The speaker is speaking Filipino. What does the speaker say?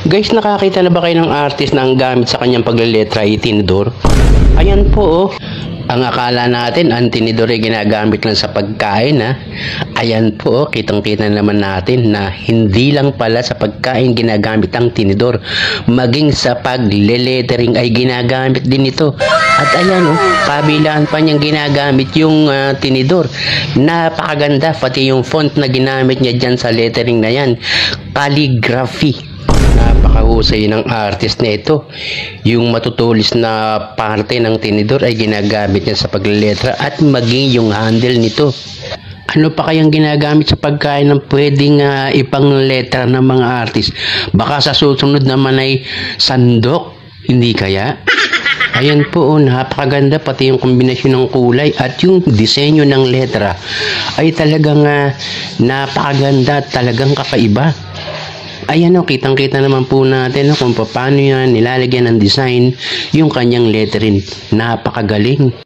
Guys, nakakita na ba kayo ng artist na ang gamit sa kanyang pagleletra ay tinidor? Ayan po oh. Ang akala natin ang tinidor ay ginagamit lang sa pagkain ha. Ayan po oh, kitang-kita naman natin na hindi lang pala sa pagkain ginagamit ang tinidor. Maging sa paglelettering ay ginagamit din ito. At ayan oh, kabilaan pa niyang ginagamit yung tinidor. Napakaganda, pati yung font na ginamit niya dyan sa lettering na yan. Calligraphy. Napakahusay ng artist na ito. Yung matutulis na parte ng tinidor ay ginagamit niya sa pagleletra at maging yung handle nito. Ano pa kayang ginagamit sa pagkain ng pwedeng ipang letra ng mga artist? Baka sa susunod naman ay sandok, hindi kaya? Ayan po, napakaganda pati yung kombinasyon ng kulay at yung disenyo ng letra ay talagang napakaganda at talagang kakaiba. Ayan o, kitang-kita naman po natin kung paano yan nilalagyan ng design yung kanyang lettering. Napakagaling.